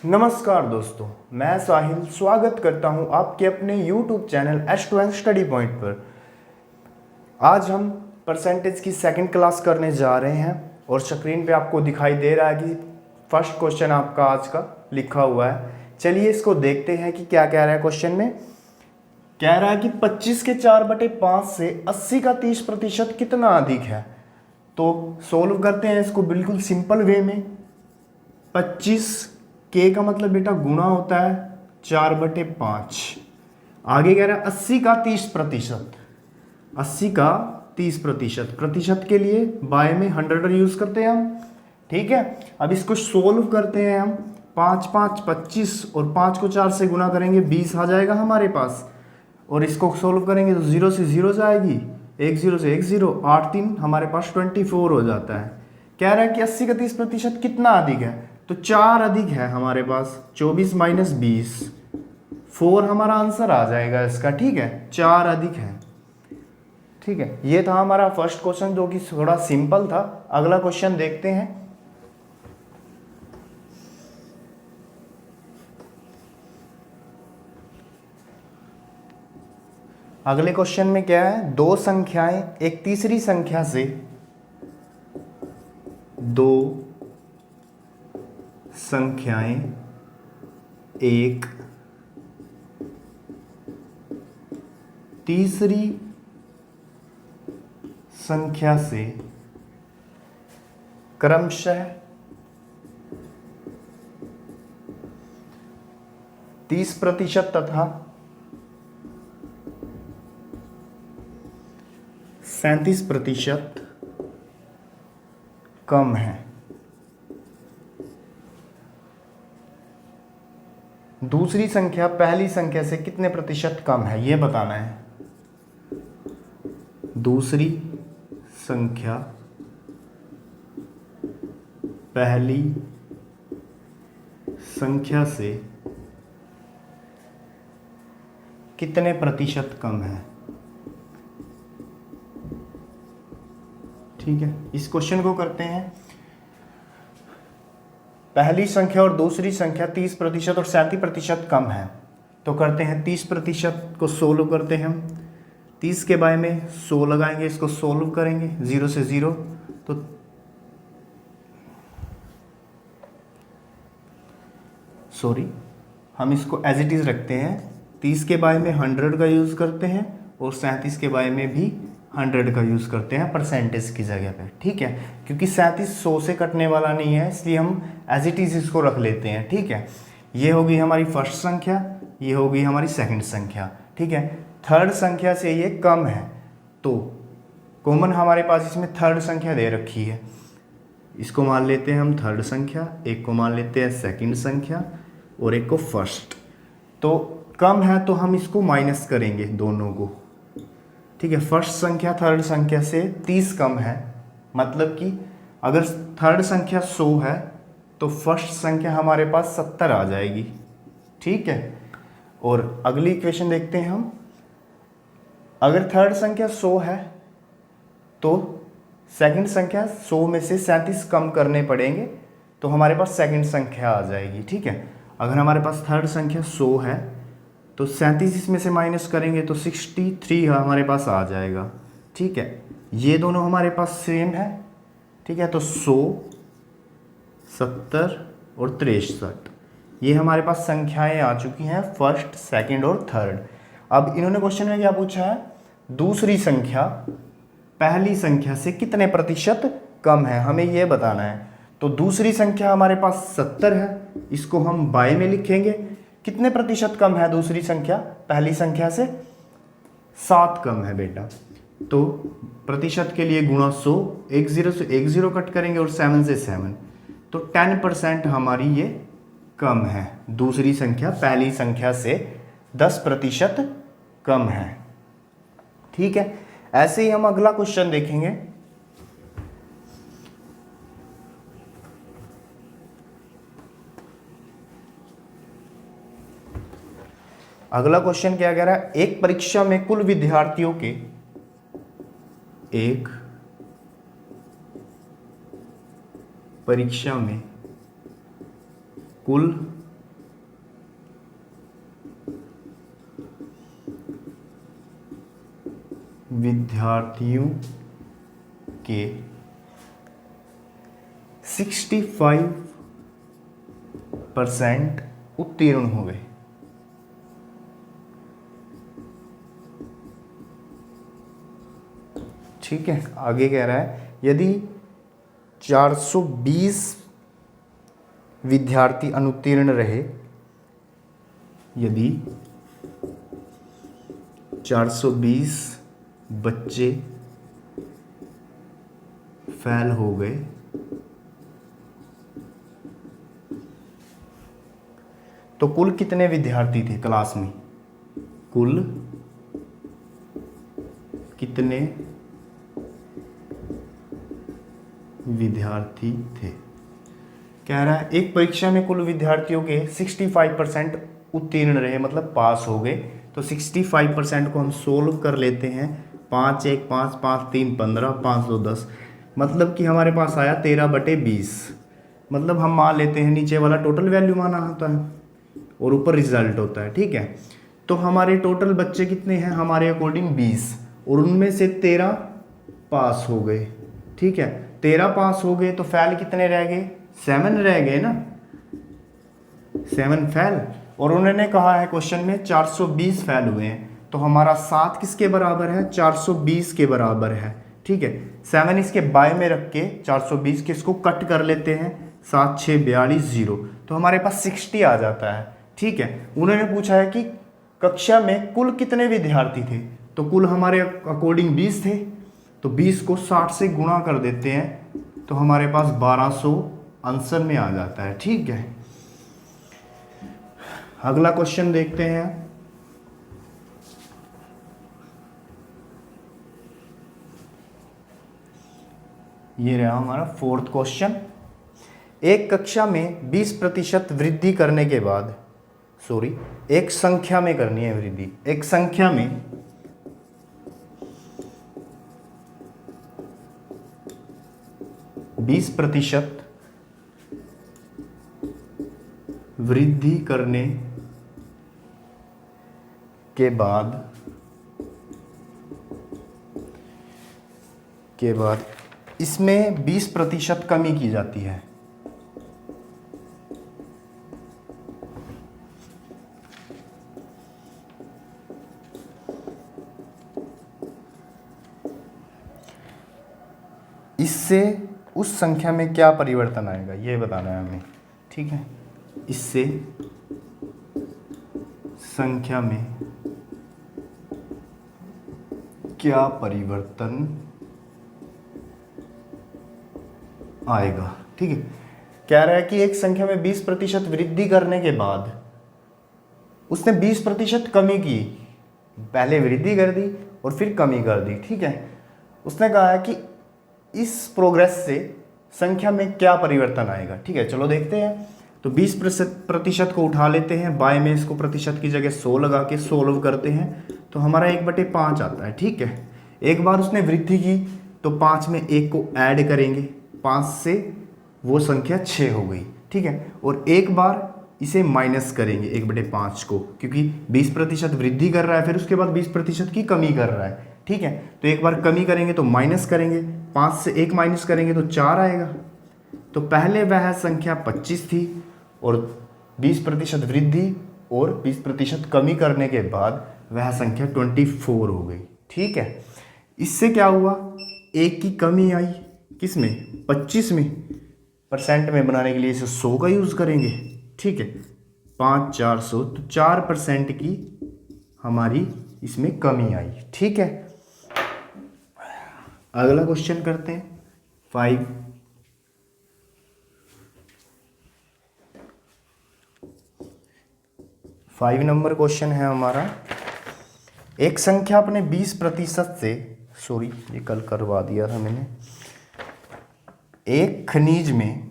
नमस्कार दोस्तों, मैं साहिल स्वागत करता हूं आपके अपने YouTube channel H2N study point पर। आज हम परसेंटेज की सेकंड क्लास करने जा रहे हैं और स्क्रीन पे आपको दिखाई दे रहा है कि फर्स्ट क्वेश्चन आपका आज का लिखा हुआ है। चलिए इसको देखते हैं कि क्या कह रहा है क्वेश्चन में। कह रहा है कि 25 के 4/5 से 80 का 30% कितना अधिक है। तो सोल्व करते हैं इसको बिल्कुल सिंपल वे में। 25 के का मतलब बेटा गुणा होता है 4/5। आगे कह रहा है 80 का 30%। 80 का 30%, प्रतिशत के लिए बाय में 100 यूज करते हैं हम। ठीक है, अब इसको सोल्व करते हैं हम। 5 5 25 और 5 को 4 से गुना करेंगे 20 आ जाएगा हमारे पास। और इसको सोल्व करेंगे तो 0 से 0 जाएगी, 1 0 से 1 0, 8 3 हमारे पास 24 हो जाता है। कह रहा है कि 80 का 30% कितना अधिक है, तो 4 अधिक है हमारे पास। 24 माइनस 20, 4 हमारा आंसर आ जाएगा इसका। ठीक है, 4 अधिक है। ठीक है, ये था हमारा फर्स्ट क्वेश्चन जो कि थोड़ा सिंपल था। अगला क्वेश्चन देखते हैं। अगले क्वेश्चन में क्या है, दो संख्याएं एक तीसरी संख्या से दो संख्याएं एक तीसरी संख्या से क्रमशः 30% तथा 37% कम है। दूसरी संख्या पहली संख्या से कितने प्रतिशत कम है, यह बताना है। दूसरी संख्या पहली संख्या से कितने प्रतिशत कम है। ठीक है, इस क्वेश्चन को करते हैं। पहली संख्या और दूसरी संख्या 30% और 37% कम है, तो करते हैं 30% को सोल्व करते हैं हम। 30 के बाय में 100 लगाएंगे, इसको सोल्व करेंगे 0 से 0, तो हम इसको एज इट इज रखते हैं। 30 के बाय में 100 का यूज करते हैं और 37 के बाय में भी 100 का यूज करते हैं परसेंटेज की जगह पे। ठीक है, क्योंकि 37 100 से कटने वाला नहीं है, इसलिए हम एज इट इज इसको रख लेते हैं। ठीक है, ये होगी हमारी फर्स्ट संख्या, ये होगी हमारी सेकंड संख्या। ठीक है, थर्ड संख्या से ये कम है, तो कॉमन हमारे पास इसमें थर्ड संख्या दे रखी है, इसको मान लेते हैं हम थर्ड संख्या, एक को मान लेते हैं सेकंड संख्या और एक को फर्स्ट। तो कम है तो हम इसको माइनस करेंगे दोनों को। ठीक है, फर्स्ट संख्या थर्ड संख्या से 30 कम है, मतलब कि अगर थर्ड संख्या 100 है तो फर्स्ट संख्या हमारे पास 70 आ जाएगी। ठीक है, और अगली इक्वेशन देखते हैं हम। अगर थर्ड संख्या 100 है तो सेकंड संख्या 100 में से 37 कम करने पड़ेंगे, तो हमारे पास सेकंड संख्या आ जाएगी। ठीक है, अगर हमारे पास थर्ड संख्या 100 है तो 37 इसमें से माइनस करेंगे तो 63 हमारे पास आ जाएगा। ठीक है, ये दोनों हमारे पास सेम है। ठीक है, तो 100, 70 और 63 ये हमारे पास संख्याएं आ चुकी हैं, फर्स्ट सेकंड और थर्ड। अब इन्होंने क्वेश्चन में क्या पूछा है, दूसरी संख्या पहली संख्या से कितने प्रतिशत कम है, हमें यह बताना है। तो दूसरी संख्या हमारे पास 70 है, इसको हम बाय में लिखेंगे। कितने प्रतिशत कम है दूसरी संख्या पहली संख्या से, 7 कम है बेटा। तो प्रतिशत के लिए गुणा 100, 1 0 से 1 0 कट करेंगे और 7 से 7, तो 10% हमारी ये कम है। दूसरी संख्या पहली संख्या से 10% कम है। ठीक है, ऐसे ही हम अगला क्वेश्चन देखेंगे। अगला क्वेश्चन क्या कह रहा है, एक परीक्षा में कुल विद्यार्थियों के एक परीक्षा में कुल विद्यार्थियों के 65% उत्तीर्ण हो गए। ठीक है, आगे कह रहा है यदि 420 विद्यार्थी अनुत्तीर्ण रहे, यदि 420 बच्चे फेल हो गए तो कुल कितने विद्यार्थी थे क्लास में? कुल कितने विद्यार्थी थे? कह रहा है एक परीक्षा में कुल विद्यार्थियों के 65% उत्तीर्ण रहे, मतलब पास हो गए। तो 65% को हम सोल्व कर लेते हैं। 5 1 5 5 3 15 5 2 10, मतलब कि हमारे पास आया 13/20। मतलब हम मान लेते हैं नीचे वाला टोटल वैल्यू माना होता है और ऊपर रिजल्ट होता है। ठीक है, तो हमारे टोटल बच्चे कितने हैं हमारे अकॉर्डिंग 20, और उनमें से 13 पास हो गए। ठीक है, 13 पास हो गए तो फेल कितने रह गए? 7 रह गए ना, 7 फेल। और उन्होंने कहा है क्वेश्चन में 420 फेल हुए हैं, तो हमारा 7 किसके बराबर है? 420 के बराबर है। ठीक है, 7 इसके बाय में रख के 420 के इसको कट कर लेते हैं, 7 6 42 0, तो हमारे पास 60 आ जाता है। ठीक है, उन्होंने पूछा है कि कक्षा में कुल कितने विद्यार्थी थे, तो कुल हमारे अकॉर्डिंग 20 थे, तो 20 को 60 से गुणा कर देते हैं, तो हमारे पास 1200 आंसर में आ जाता है। ठीक है, अगला क्वेश्चन देखते हैं। ये रहा हमारा 4th क्वेश्चन। एक कक्षा में 20% वृद्धि करने के बाद, सॉरी, एक संख्या में करनी है वृद्धि, एक संख्या में 20% वृद्धि करने के बाद इसमें 20% कमी की जाती है। इससे उस संख्या में क्या परिवर्तन आएगा ये बताना है हमें। ठीक है, इससे संख्या में क्या परिवर्तन आएगा। ठीक है, कह रहा है कि एक संख्या में 20% वृद्धि करने के बाद उसने 20% कमी की, पहले वृद्धि कर दी और फिर कमी कर दी। ठीक है, उसने कहा है कि इस प्रोग्रेस से संख्या में क्या परिवर्तन आएगा। ठीक है, चलो देखते हैं। तो 20% को उठा लेते हैं, बाय में इसको प्रतिशत की जगह 100 लगा के सोल्व करते हैं, तो हमारा 1/5 आता है। ठीक है, एक बार उसने वृद्धि की तो 5 में 1 को ऐड करेंगे, 5 से वो संख्या 6 हो गई। ठीक है, और एक बार इसे माइनस करेंगे 1/5 को, क्योंकि 20% वृद्धि कर रहा है, फिर उसके बाद 20% की कमी कर रहा है। ठीक है, तो एक बार कमी करेंगे तो माइनस करेंगे, 5 से 1 माइनस करेंगे तो 4 आएगा। तो पहले वह संख्या 25 थी और 20% वृद्धि और 20% कमी करने के बाद वह संख्या 24 हो गई। ठीक है, इससे क्या हुआ, 1 की कमी आई, किस में? 25 में। परसेंट में बनाने के लिए इसे 100 का यूज़ करेंगे। ठीक है, 5 4 100, तो 4% की हमारी इसमें कमी आई। ठीक है, अगला क्वेश्चन करते हैं 5 नंबर क्वेश्चन है हमारा। एक संख्या अपने 20% से, सॉरी ये कल करवा दिया था मैंने, एक खनिज में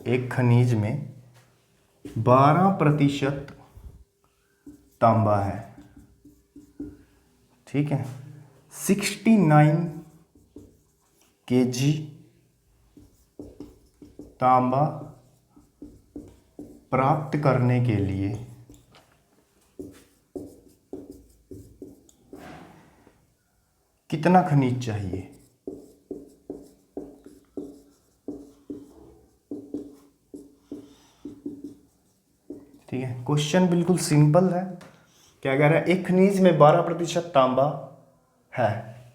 एक खनिज में 12% तांबा है। ठीक है, 69 kg तांबा प्राप्त करने के लिए कितना खनिज चाहिए? ठीक है, क्वेश्चन बिल्कुल सिंपल है। क्या कह रहा है, एक खनिज में 12% तांबा है।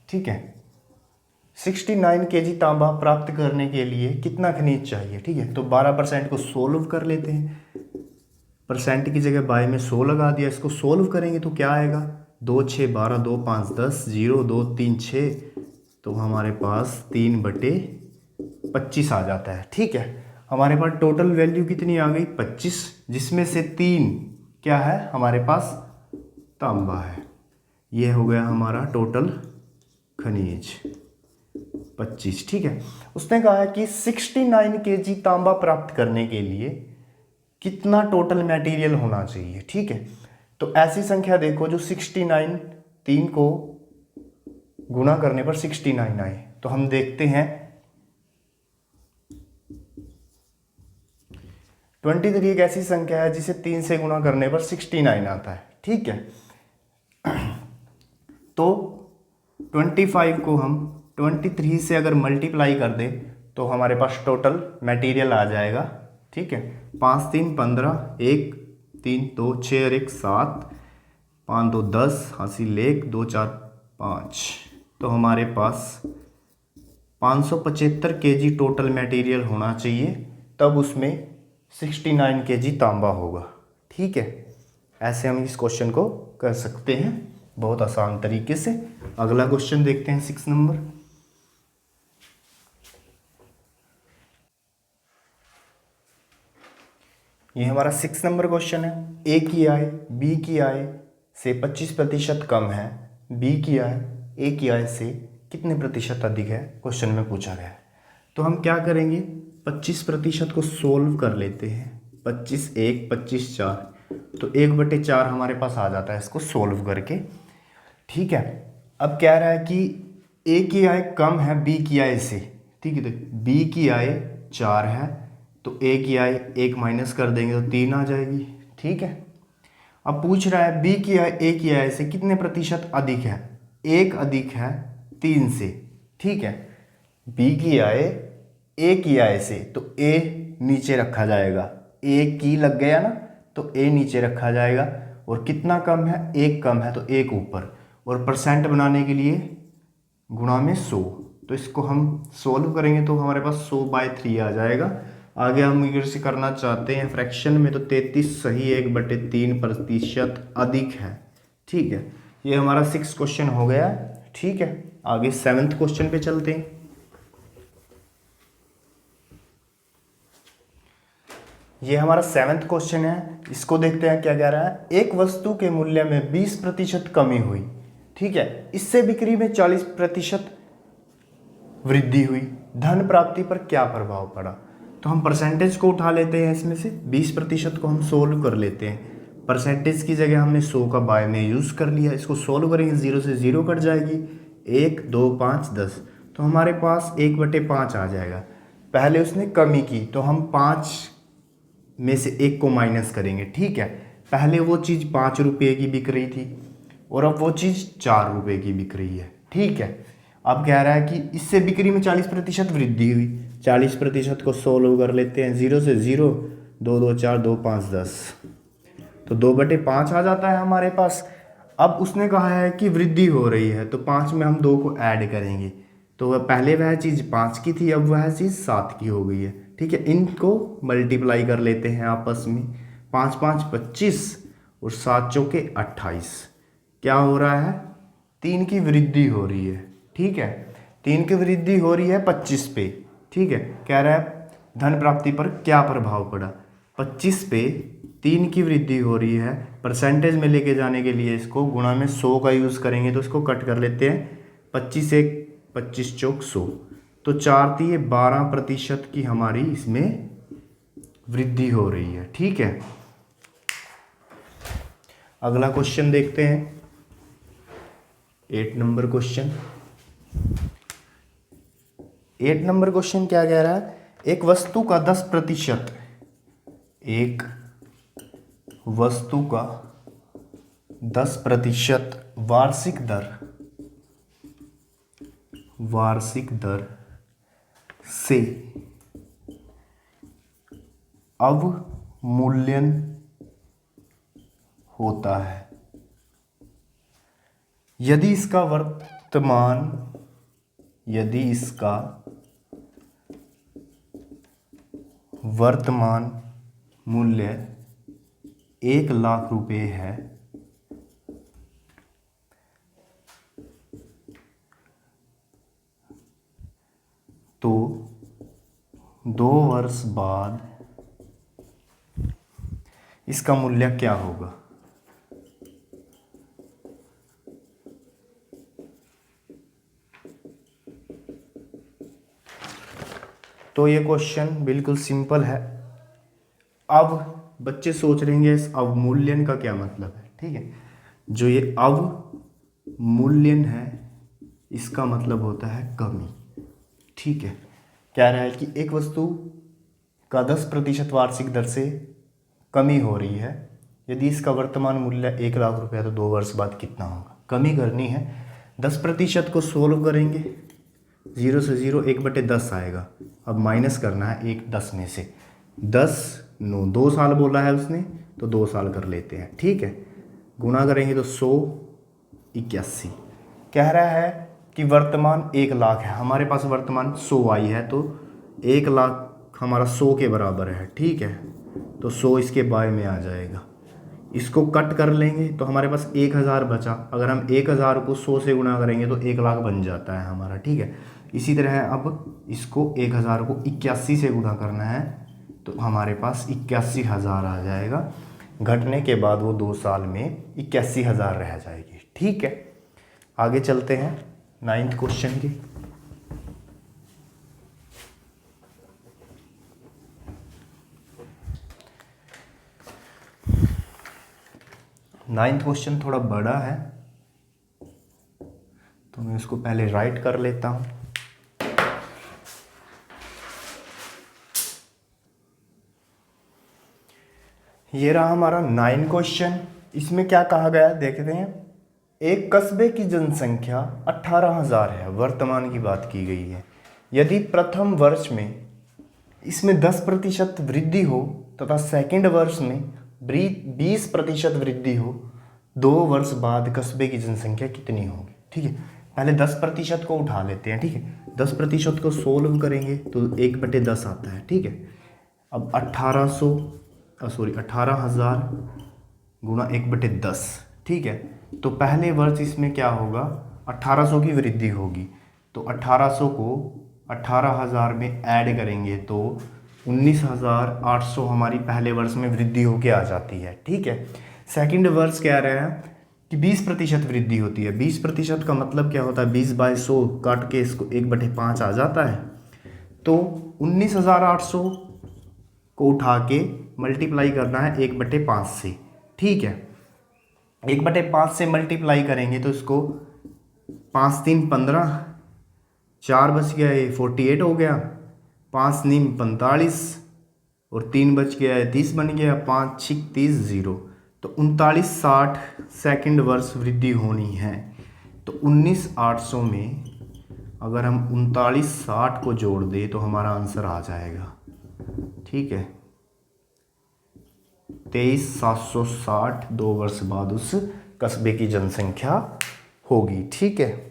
ठीक है, 69 केजी तांबा प्राप्त करने के लिए कितना खनिज चाहिए? ठीक है, तो 12% को सोल्व कर लेते हैं। परसेंट की जगह बाय में 100 लगा दिया। इसको सोल्व करेंगे तो क्या आएगा, 2 6 12 2 5 10 0 2 3 6, तो हमारे पास 3/25 आ जाता है। ठीक है, हमारे पास टोटल वैल्यू कितनी आ गई, 25, जिसमें से 3 क्या है हमारे पास, तांबा है। ये हो गया हमारा टोटल खनिज 25। ठीक है, उसने कहा है कि 69 केजी तांबा प्राप्त करने के लिए कितना टोटल मटेरियल होना चाहिए। ठीक है, तो ऐसी संख्या देखो जो 69, 3 को गुणा करने पर 69 आए। तो हम देखते हैं 23 एक ऐसी संख्या है जिसे 3 से गुणा करने पर 69 आता है। ठीक है, तो 25 को हम 23 से अगर मल्टीप्लाई कर दें तो हमारे पास टोटल मटेरियल आ जाएगा। ठीक है, 5 3 15, 1 3 2 6 और 1 7, 5 2 10, हासिल 1 2 4 5, तो हमारे पास 575 केजी टोटल मटेरियल होना चाहिए, तब उसमें 69 केजी तांबा होगा। ठीक है, ऐसे हम इस क्वेश्चन को कर सकते हैं बहुत आसान तरीके से। अगला क्वेश्चन देखते हैं 6 नंबर। ये हमारा 6 नंबर क्वेश्चन है। ए की आय बी की आय से 25% कम है, बी की आय ए की आय से कितने प्रतिशत अधिक है, क्वेश्चन में पूछा गया है। तो हम क्या करेंगे, 25% को सोल्व कर लेते हैं। 25 1 25 4, तो 1/4 हमारे पास आ जाता है इसको सोल्व करके। ठीक है, अब कह रहा है कि ए की आय कम है बी की आय से। ठीक है, तो बी की आय 4 है, तो ए की आय 1 माइनस कर देंगे तो 3 आ जाएगी। ठीक है, अब पूछ रहा है बी की आय ए की आय से कितने प्रतिशत अधिक है, 1 अधिक है 3 से। ठीक है, बी की आय ए की आय से, तो ए नीचे रखा जाएगा, ए की लग गया ना, तो ए नीचे रखा जाएगा। और कितना कम है, 1 कम है, तो 1 ऊपर। और परसेंट बनाने के लिए गुणा में 100, तो इसको हम सोल्व करेंगे तो हमारे पास 100/3 आ जाएगा। आगे हम इसे करना चाहते हैं फ्रैक्शन में, तो 33 सही 1/3% अधिक है। ठीक है, ये हमारा 6 क्वेश्चन हो गया। ठीक है, आगे 7th क्वेश्चन पे चलते हैं। ये हमारा 7th क्वेश्चन है, इसको देखते हैं क्या कह रहा है। एक वस्तु के मूल्य में 20% कमी हुई। ठीक है, इससे बिक्री में 40% वृद्धि हुई, धन प्राप्ति पर क्या प्रभाव पड़ा। तो हम परसेंटेज को उठा लेते हैं, इसमें से 20% को हम सोल्व कर लेते हैं। परसेंटेज की जगह हमने 100 का बाय में यूज़ कर लिया। इसको सोल्व करेंगे, 0 से 0 कट जाएगी, 1 2 5 10, तो हमारे पास 1/5 आ जाएगा। पहले उसने कमी की, तो हम 5 में से 1 को माइनस करेंगे। ठीक है, पहले वो चीज़ 5 रुपये की बिक रही थी और अब वो चीज़ 4 रुपये की बिक रही है। ठीक है, अब कह रहा है कि इससे बिक्री में 40% वृद्धि हुई। 40% को सोल्व कर लेते हैं, 0 से 0, 2 2 4 2 5 10, तो 2/5 आ जाता है हमारे पास। अब उसने कहा है कि वृद्धि हो रही है, तो 5 में हम 2 को ऐड करेंगे, तो वह पहले वह चीज़ 5 की थी, अब वह चीज़ 7 की हो गई है। ठीक है, इनको मल्टीप्लाई कर लेते हैं आपस में, 5 5 25 और 7 चौके 28। क्या हो रहा है, 3 की वृद्धि हो रही है। ठीक है, 3 की वृद्धि हो रही है 25 पे। ठीक है, कह रहा है धन प्राप्ति पर क्या प्रभाव पड़ा। 25 पे 3 की वृद्धि हो रही है, परसेंटेज में लेके जाने के लिए इसको गुणा में 100 का यूज़ करेंगे, तो इसको कट कर लेते हैं। 25 1 25 चौक 100, तो 4 3 12% की हमारी इसमें वृद्धि हो रही है। ठीक है, अगला क्वेश्चन देखते हैं, 8 नंबर क्वेश्चन। 8 नंबर क्वेश्चन क्या कह रहा है, एक वस्तु का 10%, एक वस्तु का 10% वार्षिक दर से अवमूल्यन होता है यदि इसका वर्तमान मूल्य 1,00,000 रुपये है तो 2 वर्ष बाद इसका मूल्य क्या होगा। तो ये क्वेश्चन बिल्कुल सिंपल है। अब बच्चे सोच रहेंगे इस अवमूल्यन का क्या मतलब है। ठीक है, जो ये अवमूल्यन है इसका मतलब होता है कमी। ठीक है, कह रहा है कि एक वस्तु का 10% वार्षिक दर से कमी हो रही है यदि इसका वर्तमान मूल्य 1,00,000 रुपये है तो 2 वर्ष बाद कितना होगा। कमी करनी है, 10% को सोल्व करेंगे, 0 से 0 1/10 आएगा। अब माइनस करना है 1 10 में से, 10 9 2 साल बोला है उसने तो 2 साल कर लेते हैं। ठीक है, गुणा करेंगे तो 181। कह रहा है कि वर्तमान 1,00,000 है, हमारे पास वर्तमान 100 आई है तो 1,00,000 हमारा 100 के बराबर है। ठीक है, तो 100 इसके बाय में आ जाएगा। इसको कट कर लेंगे तो हमारे पास 1,000 बचा। अगर हम 1,000 को 100 से गुणा करेंगे तो 1,00,000 बन जाता है हमारा। ठीक है, इसी तरह अब इसको 1,000 को 81 से गुणा करना है तो हमारे पास 81,000 आ जाएगा। घटने के बाद वो 2 साल में 81,000 रह जाएगी। ठीक है, आगे चलते हैं 9th क्वेश्चन की। 9th क्वेश्चन थोड़ा बड़ा है तो मैं इसको पहले राइट कर लेता हूँ। ये रहा हमारा 9 क्वेश्चन। इसमें क्या कहा गया देखते हैं। एक कस्बे की जनसंख्या 18,000 है, वर्तमान की बात की गई है। यदि प्रथम वर्ष में इसमें 10% वृद्धि हो तथा सेकंड वर्ष में 20% वृद्धि हो, 2 वर्ष बाद कस्बे की जनसंख्या कितनी होगी। ठीक है, पहले 10% को उठा लेते हैं। ठीक है, 10% को सोल्व करेंगे तो 1/10 आता है। ठीक है, अब 18,000 गुणा 1/10। ठीक है, तो पहले वर्ष इसमें क्या होगा, 1800 की वृद्धि होगी तो 1800 को 18,000 में ऐड करेंगे तो 19,800 हमारी पहले वर्ष में वृद्धि होके आ जाती है। ठीक है, सेकंड वर्ष कह रहे हैं कि 20% वृद्धि होती है। 20% का मतलब क्या होता है, 20/100 काट के इसको 1/5 आ जाता है तो 19,800 को उठा के मल्टीप्लाई करना है 1/5 से। ठीक है, 1/5 से मल्टीप्लाई करेंगे तो इसको 5 3 15, 4 बच गया, ये 48 हो गया, 5 9 45 और 3 बच गया है 30 बन गया, 5 6 30 0 तो 3960 सेकंड वर्ष वृद्धि होनी है। तो 19,800 में अगर हम 3960 को जोड़ दें तो हमारा आंसर आ जाएगा। ठीक है, 23,760 2 वर्ष बाद उस कस्बे की जनसंख्या होगी। ठीक है,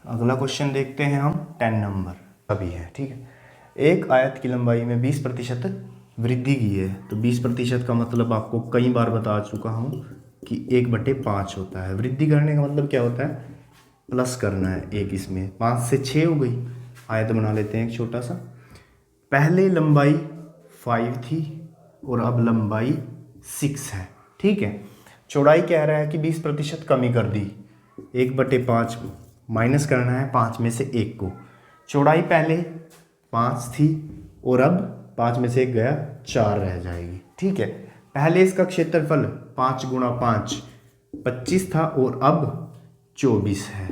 अगला क्वेश्चन देखते हैं हम 10 नंबर अभी है। ठीक है, एक आयत की लंबाई में 20% वृद्धि की है तो 20% का मतलब आपको कई बार बता चुका हूँ कि 1/5 होता है। वृद्धि करने का मतलब क्या होता है, प्लस करना है एक, इसमें 5 से 6 हो गई। आयत बना लेते हैं एक छोटा सा। पहले लंबाई 5 थी और अब लंबाई 6 है। ठीक है, चौड़ाई कह रहा है कि 20% कमी कर दी, 1/5 माइनस करना है 5 में से 1 को। चौड़ाई पहले 5 थी और अब 5 में से 1 गया, 4 रह जाएगी। ठीक है, पहले इसका क्षेत्रफल 5 × 5 25 था और अब 24 है।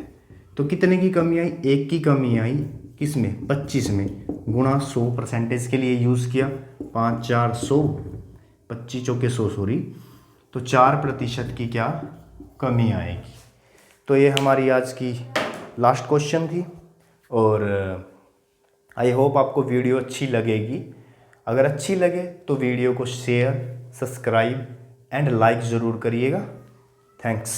तो कितने की कमी आई, 1 की कमी आई किस में 25 में गुणा 100 परसेंटेज के लिए यूज़ किया। 5 4 100, 25 चौके 100 सॉरी, तो 4% की क्या कमी आएगी। तो ये हमारी आज की लास्ट क्वेश्चन थी और आई होप आपको वीडियो अच्छी लगेगी। अगर अच्छी लगे तो वीडियो को शेयर, सब्सक्राइब एंड लाइक ज़रूर करिएगा। थैंक्स।